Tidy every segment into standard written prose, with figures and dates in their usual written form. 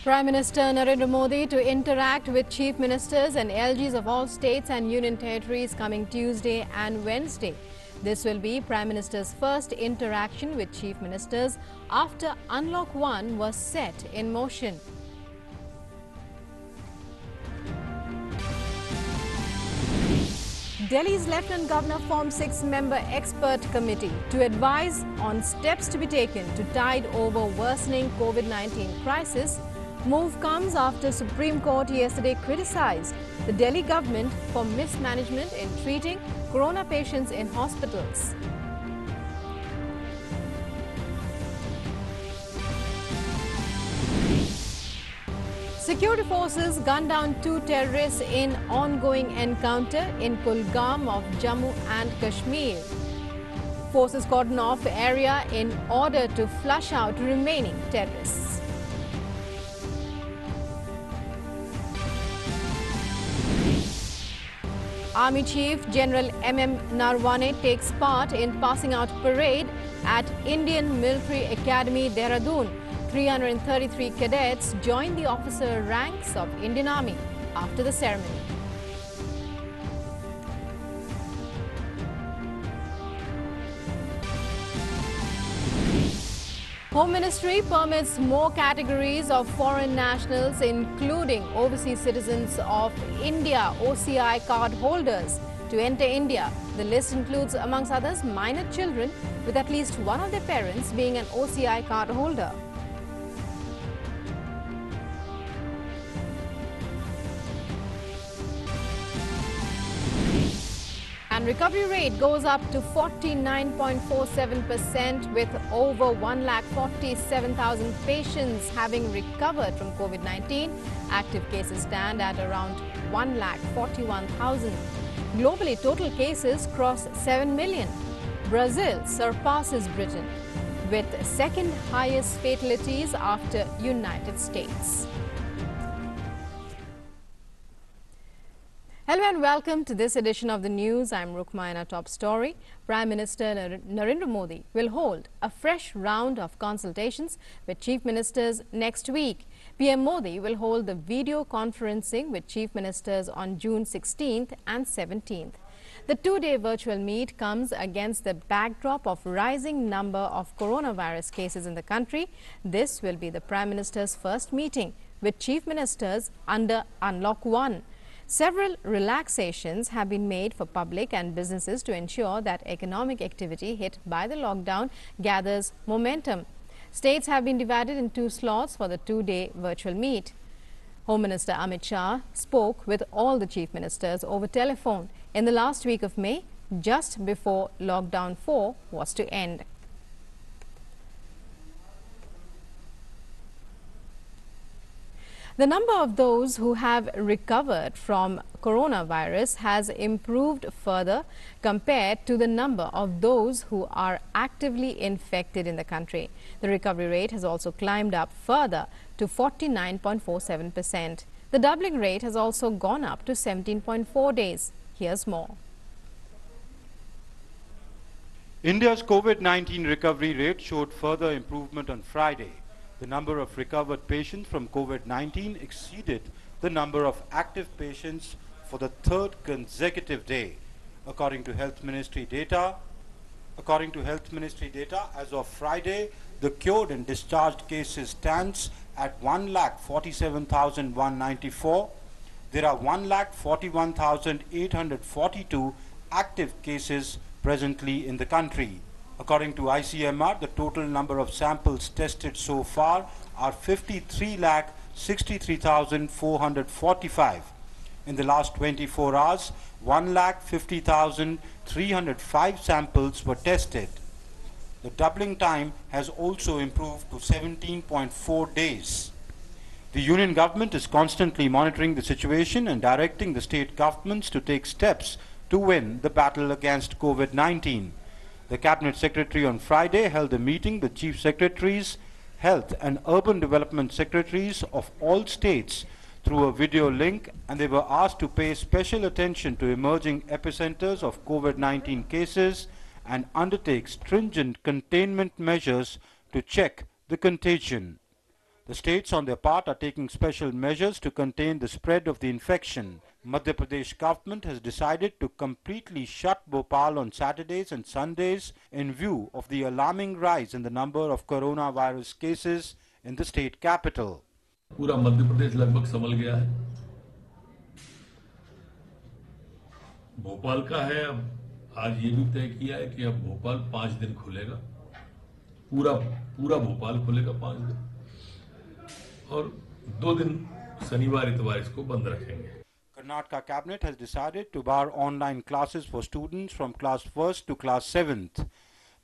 Prime Minister Narendra Modi to interact with Chief Ministers and LGs of all states and union territories coming Tuesday and Wednesday. This will be Prime Minister's first interaction with Chief Ministers after Unlock 1 was set in motion. Delhi's Lieutenant Governor formed 6-member expert committee to advise on steps to be taken to tide over worsening COVID-19 crisis. Move comes after Supreme Court yesterday criticized the Delhi government for mismanagement in treating corona patients in hospitals. Security forces gunned down 2 terrorists in ongoing encounter in Kulgam of Jammu and Kashmir. Forces cordoned off the area in order to flush out remaining terrorists. Army Chief General M.M. Narwane takes part in passing out parade at Indian Military Academy, Dehradun. 333 cadets joined the officer ranks of Indian Army after the ceremony. Home Ministry permits more categories of foreign nationals, including overseas citizens of India OCI card holders, to enter India. The list includes, amongst others, minor children with at least one of their parents being an OCI card holder. And recovery rate goes up to 49.47% with over 1,47,000 patients having recovered from COVID-19. Active cases stand at around 1,41,000. Globally, total cases cross 7 million. Brazil surpasses Britain with second highest fatalities after United States. Hello and welcome to this edition of the news. I'm Rukma in our top story. Prime Minister Narendra Modi will hold a fresh round of consultations with Chief Ministers next week. PM Modi will hold the video conferencing with Chief Ministers on June 16th and 17th. The 2-day virtual meet comes against the backdrop of rising number of coronavirus cases in the country. This will be the Prime Minister's first meeting with Chief Ministers under Unlock 1. Several relaxations have been made for public and businesses to ensure that economic activity hit by the lockdown gathers momentum. States have been divided in 2 slots for the 2-day virtual meet. Home Minister Amit Shah spoke with all the chief ministers over telephone in the last week of May, just before Lockdown 4 was to end. The number of those who have recovered from coronavirus has improved further compared to the number of those who are actively infected in the country. The recovery rate has also climbed up further to 49.47%. The doubling rate has also gone up to 17.4 days. Here's more. India's COVID-19 recovery rate showed further improvement on Friday. The number of recovered patients from COVID-19 exceeded the number of active patients for the 3rd consecutive day. According to Health Ministry data, as of Friday, the cured and discharged cases stands at 1,47,194. There are 1,41,842 active cases presently in the country. According to ICMR, the total number of samples tested so far are 53,63,445. In the last 24 hours, 1,50,305 samples were tested. The doubling time has also improved to 17.4 days. The union government is constantly monitoring the situation and directing the state governments to take steps to win the battle against COVID-19. The Cabinet Secretary on Friday held a meeting with Chief Secretaries, Health and Urban Development Secretaries of all states through a video link, and they were asked to pay special attention to emerging epicenters of COVID-19 cases and undertake stringent containment measures to check the contagion. The states on their part are taking special measures to contain the spread of the infection. Madhya Pradesh government has decided to completely shut Bhopal on Saturdays and Sundays in view of the alarming rise in the number of coronavirus cases in the state capital. पूरा मध्य प्रदेश लगभग संभल गया है। भोपाल का है, अब आज ये भी तय किया है कि अब भोपाल 5 दिन खुलेगा, पूरा भोपाल खुलेगा 5 दिन, और 2 दिन शनिवार इतवार इसको बंद रखेंगे। Karnataka cabinet has decided to bar online classes for students from class 1st to class 7th.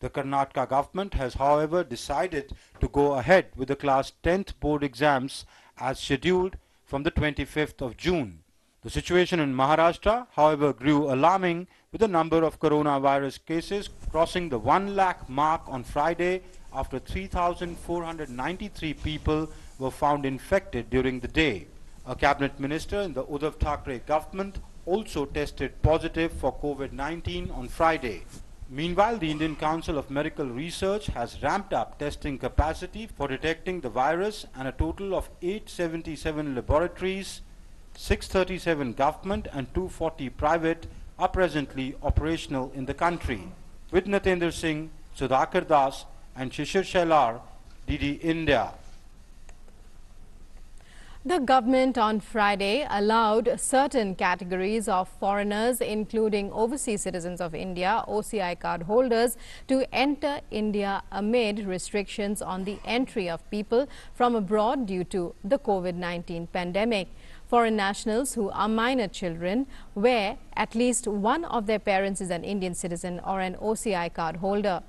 The Karnataka government has, however, decided to go ahead with the class 10th board exams as scheduled from the 25th of June. The situation in Maharashtra, however, grew alarming with the number of coronavirus cases crossing the 1 lakh mark on Friday after 3,493 people were found infected during the day. A cabinet minister in the Uddhav Thackeray government also tested positive for COVID-19 on Friday. Meanwhile, the Indian Council of Medical Research has ramped up testing capacity for detecting the virus, and a total of 877 laboratories, 637 government and 240 private are presently operational in the country. With Natendra Singh, Sudhakar Das and Shishir Shailar, DD India. The government on Friday allowed certain categories of foreigners, including overseas citizens of India, OCI card holders, to enter India amid restrictions on the entry of people from abroad due to the COVID-19 pandemic. Foreign nationals who are minor children, where at least one of their parents is an Indian citizen or an OCI card holder.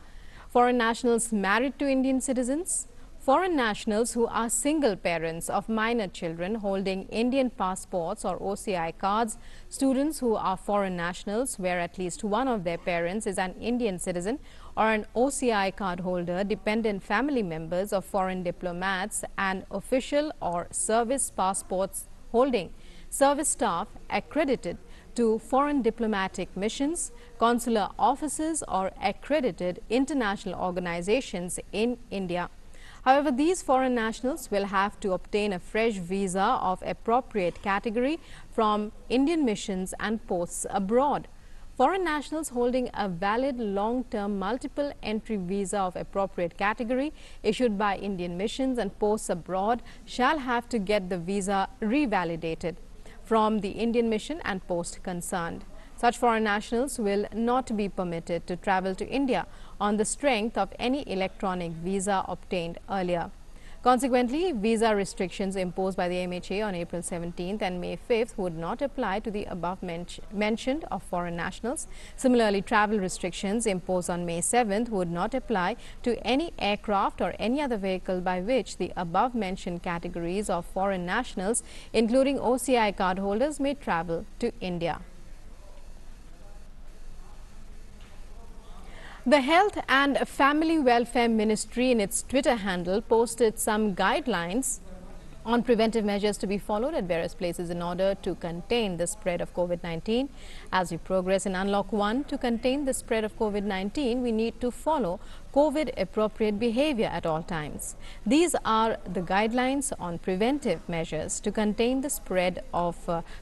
Foreign nationals married to Indian citizens. Foreign nationals who are single parents of minor children holding Indian passports or OCI cards, students who are foreign nationals where at least one of their parents is an Indian citizen or an OCI card holder, dependent family members of foreign diplomats, and official or service passports holding service staff accredited to foreign diplomatic missions, consular offices or accredited international organizations in India. However, these foreign nationals will have to obtain a fresh visa of appropriate category from Indian missions and posts abroad. Foreign nationals holding a valid long-term multiple entry visa of appropriate category issued by Indian missions and posts abroad shall have to get the visa revalidated from the Indian mission and post concerned. Such foreign nationals will not be permitted to travel to India on the strength of any electronic visa obtained earlier. Consequently, visa restrictions imposed by the MHA on April 17th and May 5th would not apply to the above mentioned of foreign nationals. Similarly, travel restrictions imposed on May 7th would not apply to any aircraft or any other vehicle by which the above mentioned categories of foreign nationals, including OCI card holders, may travel to India. The Health and Family Welfare Ministry in its Twitter handle posted some guidelines on preventive measures to be followed at various places in order to contain the spread of COVID-19. As we progress in Unlock 1, to contain the spread of COVID-19, we need to follow COVID-appropriate behavior at all times. These are the guidelines on preventive measures to contain the spread of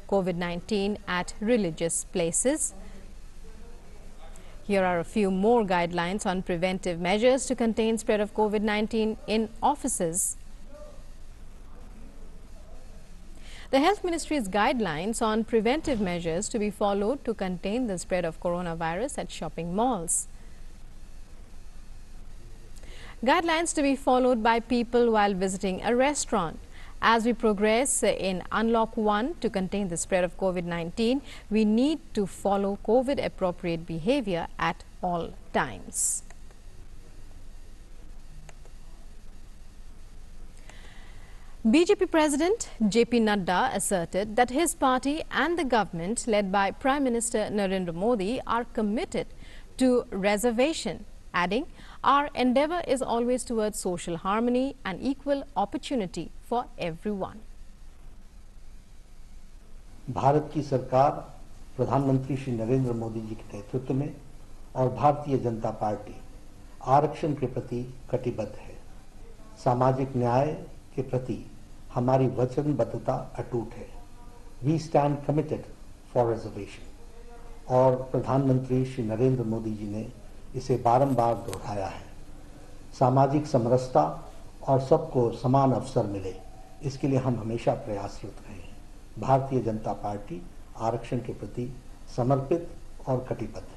COVID-19 at religious places. Here are a few more guidelines on preventive measures to contain spread of COVID-19 in offices. The Health Ministry's guidelines on preventive measures to be followed to contain the spread of coronavirus at shopping malls. Guidelines to be followed by people while visiting a restaurant. As we progress in Unlock 1 to contain the spread of COVID-19, we need to follow COVID-appropriate behavior at all times. BJP President JP Nadda asserted that his party and the government led by Prime Minister Narendra Modi are committed to reservation, adding, "Our endeavour is always towards social harmony and equal opportunity for everyone." Bharat की सरकार प्रधानमंत्री श्री नरेंद्र मोदी जी के नेतृत्व में और Bharatiya Janata party आरक्षण के प्रति कटिबद्ध है। सामाजिक न्याय, के प्रति हमारी वचनबद्धता अटूट है। We stand committed for reservation और प्रधानमंत्री श्री नरेंद्र मोदी जी ने इसे बारंबार दोहराया है। सामाजिक समरसता और सबको समान अवसर मिले, इसके लिए हम हमेशा प्रयासरत रहे हैं। भारतीय जनता पार्टी आरक्षण के प्रति समर्पित और कटिबद्ध है।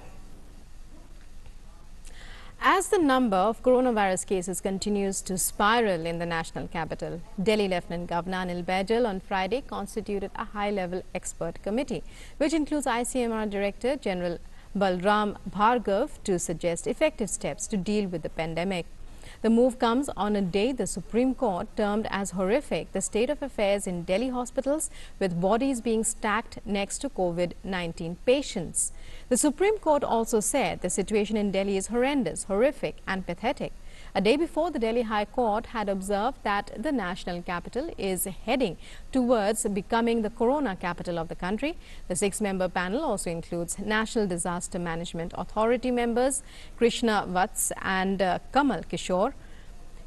As the number of coronavirus cases continues to spiral in the national capital, Delhi Lieutenant Governor Anil Baijal on Friday constituted a high-level expert committee, which includes ICMR Director General Balram Bhargav, to suggest effective steps to deal with the pandemic. The move comes on a day the Supreme Court termed as horrific the state of affairs in Delhi hospitals, with bodies being stacked next to COVID-19 patients. The Supreme Court also said the situation in Delhi is horrendous, horrific and pathetic. A day before, the Delhi High Court had observed that the national capital is heading towards becoming the corona capital of the country. The 6-member panel also includes National Disaster Management Authority members Krishna Vats and Kamal Kishore,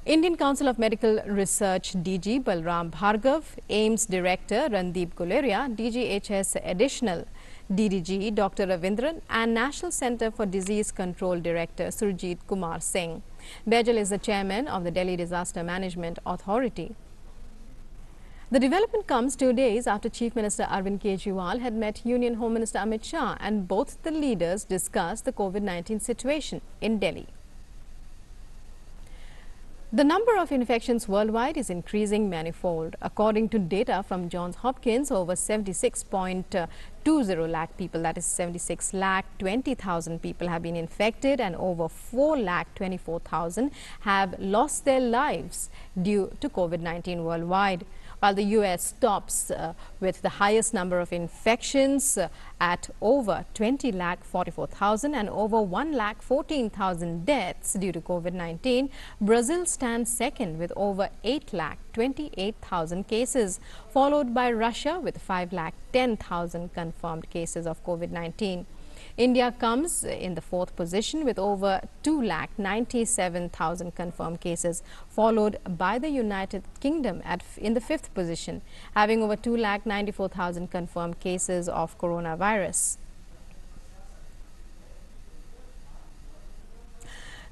Indian Council of Medical Research DG Balram Bhargav, AIIMS Director Randeep Guleria, DGHS Additional DDG Dr. Ravindran and National Centre for Disease Control Director Surjit Kumar Singh. Baijal is the chairman of the Delhi Disaster Management Authority. The development comes 2 days after Chief Minister Arvind Kejriwal had met Union Home Minister Amit Shah, and both the leaders discussed the COVID-19 situation in Delhi. The number of infections worldwide is increasing manifold. According to data from Johns Hopkins, over 76.20 lakh people, that is 76 lakh 20,000 people have been infected, and over 4 lakh 24,000 have lost their lives due to COVID-19 worldwide. While the US tops with the highest number of infections at over 20 lakh 44,000 and over 1 lakh 14,000 deaths due to COVID-19, Brazil stands second with over 8 lakh 28,000 cases, followed by Russia with 5 lakh 10,000 confirmed cases of COVID-19. India comes in the 4th position with over 2 lakh 97,000 confirmed cases, followed by the United Kingdom in the 5th position, having over 2 lakh 94,000 confirmed cases of coronavirus.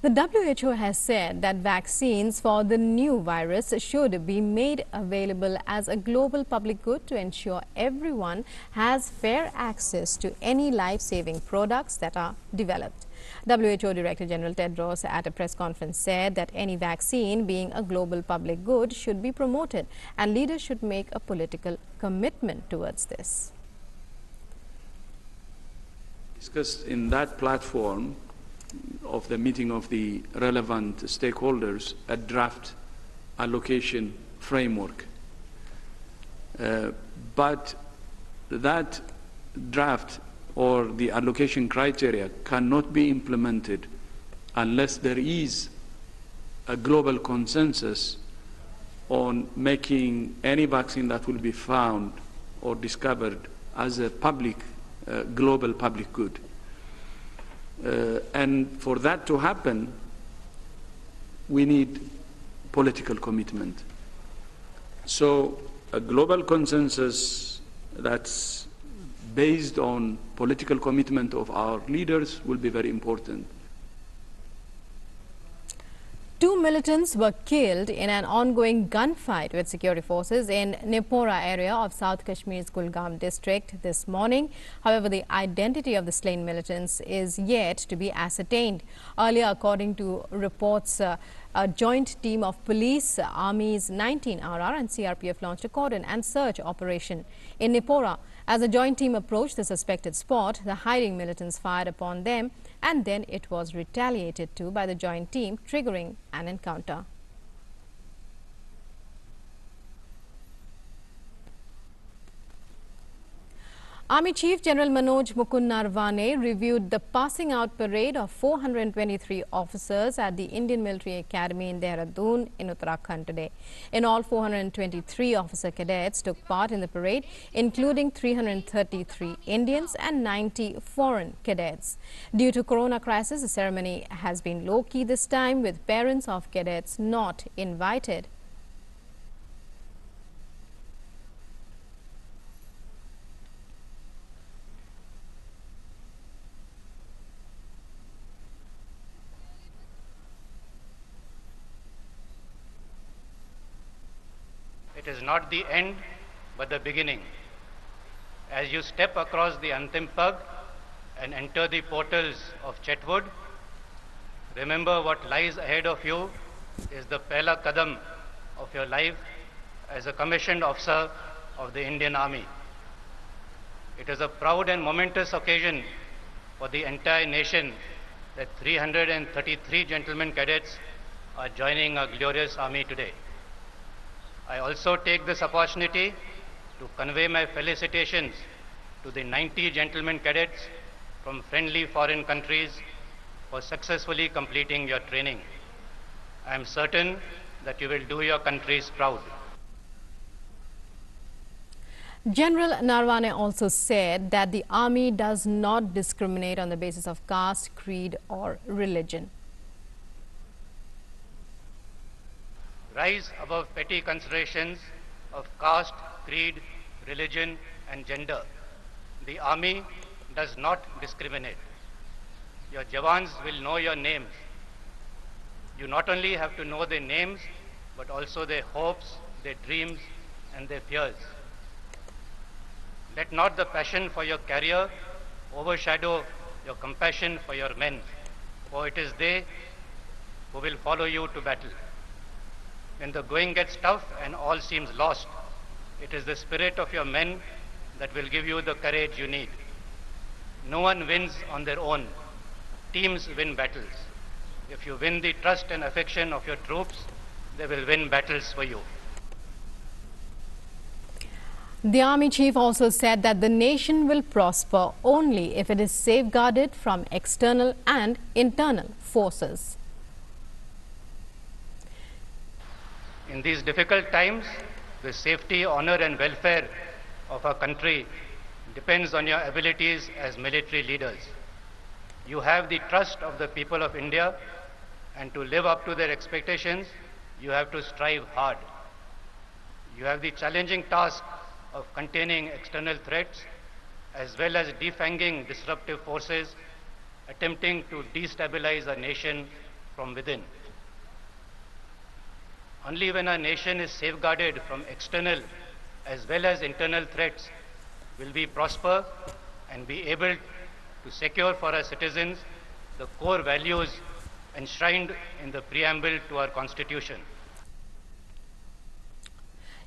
The WHO has said that vaccines for the new virus should be made available as a global public good to ensure everyone has fair access to any life-saving products that are developed. WHO Director General Tedros at a press conference said that any vaccine being a global public good should be promoted, and leaders should make a political commitment towards this. Discussed in that platform of the meeting of the relevant stakeholders a draft allocation framework. But that draft or the allocation criteria cannot be implemented unless there is a global consensus on making any vaccine that will be found or discovered as a global public good. And for that to happen, we need political commitment. So a global consensus that's based on political commitment of our leaders will be very important. 2 militants were killed in an ongoing gunfight with security forces in Nipora area of South Kashmir's Kulgam district this morning. However, the identity of the slain militants is yet to be ascertained. Earlier, according to reports, a joint team of police, Army's 19RR and CRPF launched a cordon and search operation in Nipora. As the joint team approached the suspected spot, the hiding militants fired upon them, and then it was retaliated to by the joint team, triggering an encounter. Army Chief General Manoj Mukund Narwane reviewed the passing out parade of 423 officers at the Indian Military Academy in Dehradun in Uttarakhand today. In all, 423 officer cadets took part in the parade, including 333 Indians and 90 foreign cadets. Due to corona crisis, the ceremony has been low-key this time, with parents of cadets not invited. It is not the end, but the beginning. As you step across the Antim Pag and enter the portals of Chetwood, remember what lies ahead of you is the Pehla Kadam of your life as a commissioned officer of the Indian Army. It is a proud and momentous occasion for the entire nation that 333 gentlemen cadets are joining our glorious army today. I also take this opportunity to convey my felicitations to the 90 gentlemen cadets from friendly foreign countries for successfully completing your training. I am certain that you will do your countries proud. General Narwane also said that the army does not discriminate on the basis of caste, creed or religion. Rise above petty considerations of caste, creed, religion and gender. The army does not discriminate. Your Jawans will know your names. You not only have to know their names, but also their hopes, their dreams and their fears. Let not the passion for your career overshadow your compassion for your men, for it is they who will follow you to battle. When the going gets tough and all seems lost, it is the spirit of your men that will give you the courage you need. No one wins on their own. Teams win battles. If you win the trust and affection of your troops, they will win battles for you. The army chief also said that the nation will prosper only if it is safeguarded from external and internal forces. In these difficult times, the safety, honor and welfare of our country depends on your abilities as military leaders. You have the trust of the people of India, and to live up to their expectations, you have to strive hard. You have the challenging task of containing external threats as well as defanging disruptive forces attempting to destabilize our nation from within. Only when our nation is safeguarded from external as well as internal threats will we prosper and be able to secure for our citizens the core values enshrined in the preamble to our Constitution.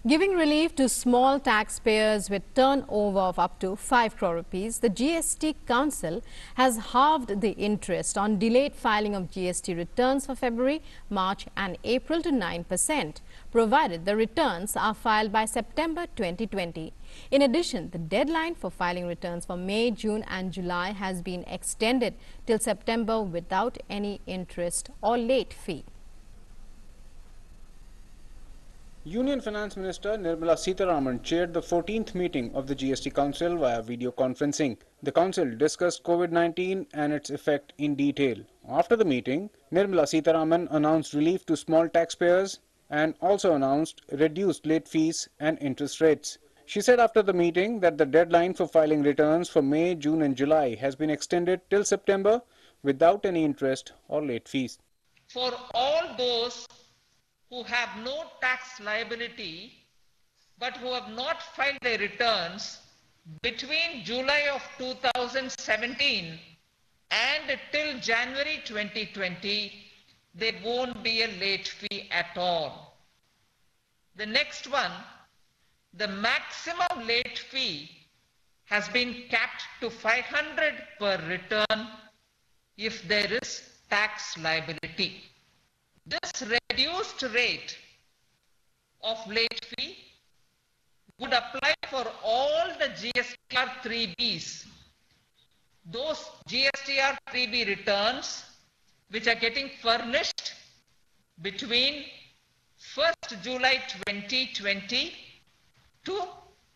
Giving relief to small taxpayers with turnover of up to 5 crore rupees, the GST Council has halved the interest on delayed filing of GST returns for February, March and April to 9%, provided the returns are filed by September 2020. In addition, the deadline for filing returns for May, June and July has been extended till September without any interest or late fee. Union Finance Minister Nirmala Sitharaman chaired the 14th meeting of the GST Council via video conferencing. The Council discussed COVID-19 and its effect in detail. After the meeting, Nirmala Sitharaman announced relief to small taxpayers and also announced reduced late fees and interest rates. She said after the meeting that the deadline for filing returns for May, June and July has been extended till September without any interest or late fees. For all those who have no tax liability but who have not filed their returns between July of 2017 and till January 2020, there won't be a late fee at all. The next one, the maximum late fee has been capped to 500 per return if there is tax liability. This reduced rate of late fee would apply for all the GSTR 3Bs. Those GSTR 3B returns which are getting furnished between 1st July 2020 to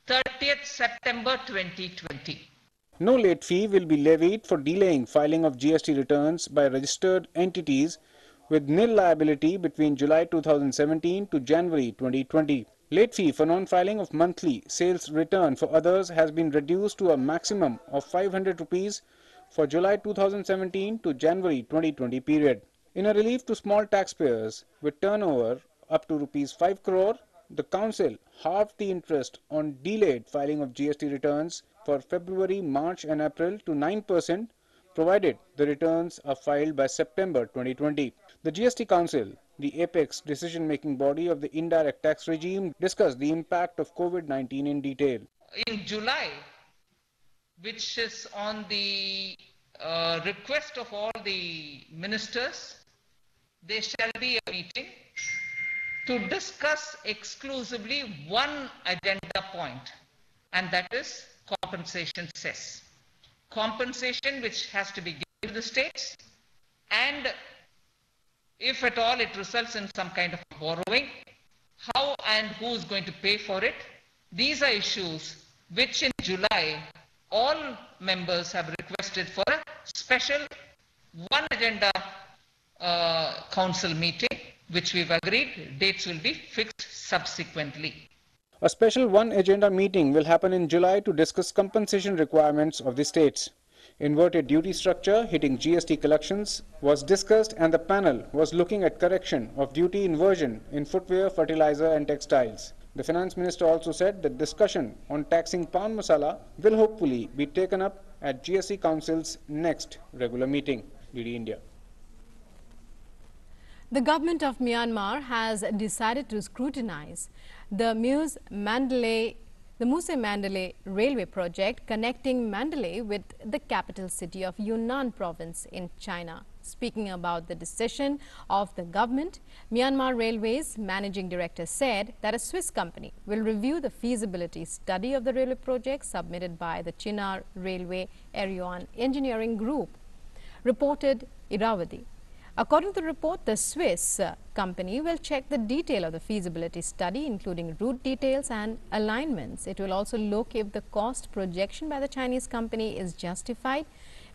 30th September 2020. No late fee will be levied for delaying filing of GST returns by registered entities with nil liability between July 2017 to January 2020. Late fee for non-filing of monthly sales return for others has been reduced to a maximum of 500 rupees for July 2017 to January 2020 period. In a relief to small taxpayers with turnover up to rupees 5 crore, the Council halved the interest on delayed filing of GST returns for February, March and April to 9%, provided the returns are filed by September 2020. The GST Council, the apex decision-making body of the indirect tax regime, discussed the impact of COVID-19 in detail. In July, which is on the request of all the ministers, there shall be a meeting to discuss exclusively one agenda point, and that is compensation cess. Compensation which has to be given to the states, and if at all it results in some kind of borrowing, how and who is going to pay for it. These are issues which in July all members have requested for a special one agenda council meeting, which we've agreed. Dates will be fixed subsequently. A special one agenda meeting will happen in July to discuss compensation requirements of the states. Inverted duty structure hitting GST collections was discussed, and the panel was looking at correction of duty inversion in footwear, fertilizer and textiles. The finance minister also said that discussion on taxing pan masala will hopefully be taken up at GST Council's next regular meeting. DD India. The government of Myanmar has decided to scrutinize the Muse-Mandalay railway project connecting Mandalay with the capital city of Yunnan province in China. Speaking about the decision of the government, Myanmar Railways Managing Director said that a Swiss company will review the feasibility study of the railway project submitted by the Chinar Railway Erion Engineering Group, reported Irrawaddy. According to the report, the Swiss company will check the detail of the feasibility study, including route details and alignments. It will also look if the cost projection by the Chinese company is justified.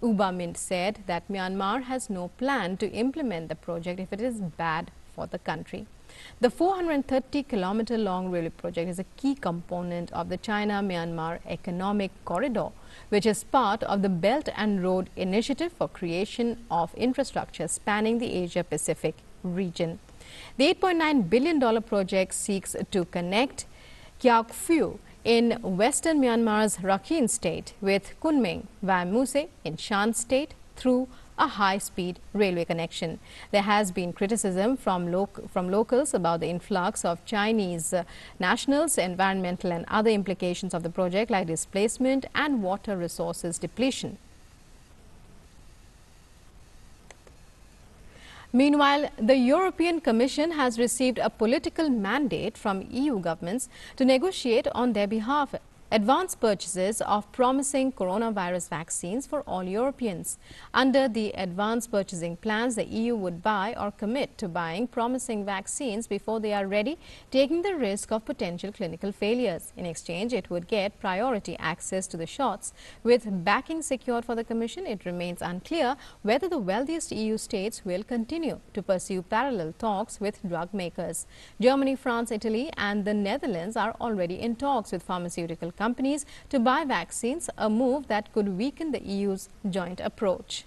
Ubamint said that Myanmar has no plan to implement the project if it is bad for the country. The 430-kilometer-long railway project is a key component of the China-Myanmar Economic Corridor, which is part of the Belt and Road Initiative for creation of infrastructure spanning the Asia-Pacific region. The $8.9 billion project seeks to connect Kyauk Phyu in western Myanmar's Rakhine state with Kunming via Muse in Shan state through a high-speed railway connection. There has been criticism from locals about the influx of Chinese nationals, environmental and other implications of the project like displacement and water resources depletion. Meanwhile, the European Commission has received a political mandate from EU governments to negotiate on their behalf advance purchases of promising coronavirus vaccines for all Europeans. Under the advance purchasing plans, the EU would buy or commit to buying promising vaccines before they are ready, taking the risk of potential clinical failures. In exchange, it would get priority access to the shots. With backing secured for the Commission, it remains unclear whether the wealthiest EU states will continue to pursue parallel talks with drug makers. Germany, France, Italy and the Netherlands are already in talks with pharmaceutical companies to buy vaccines, a move that could weaken the EU's joint approach.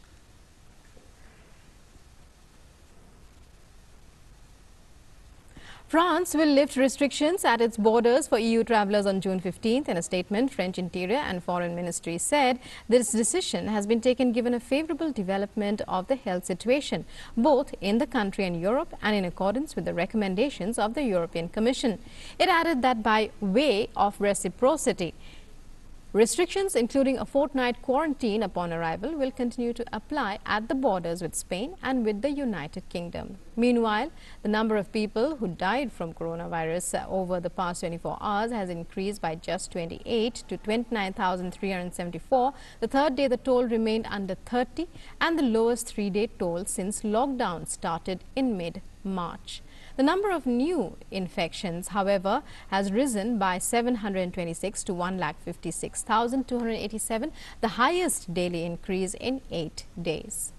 France will lift restrictions at its borders for EU travellers on June 15th. In a statement, French Interior and Foreign Ministry said this decision has been taken given a favourable development of the health situation, both in the country and Europe, and in accordance with the recommendations of the European Commission. It added that by way of reciprocity, restrictions, including a fortnight quarantine upon arrival, will continue to apply at the borders with Spain and with the United Kingdom. Meanwhile, the number of people who died from coronavirus over the past 24 hours has increased by just 28 to 29,374. The third day, the toll remained under 30 and the lowest three-day toll since lockdown started in mid-March. The number of new infections, however, has risen by 726 to 1,56,287, the highest daily increase in 8 days.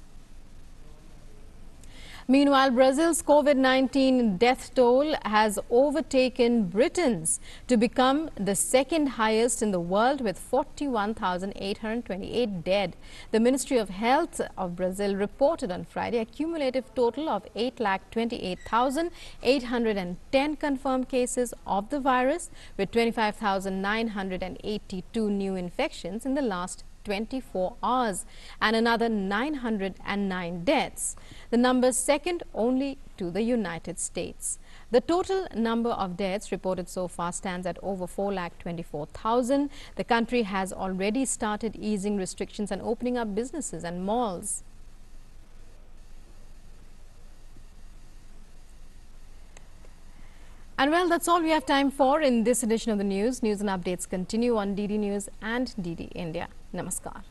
Meanwhile, Brazil's COVID-19 death toll has overtaken Britain's to become the second highest in the world, with 41,828 dead. The Ministry of Health of Brazil reported on Friday a cumulative total of 828,810 confirmed cases of the virus, with 25,982 new infections in the last 24 hours and another 909 deaths. The number second only to the United States. The total number of deaths reported so far stands at over 4,24,000. The country has already started easing restrictions and opening up businesses and malls. And well, that's all we have time for in this edition of the news. News and updates continue on DD News and DD India. Namaskar.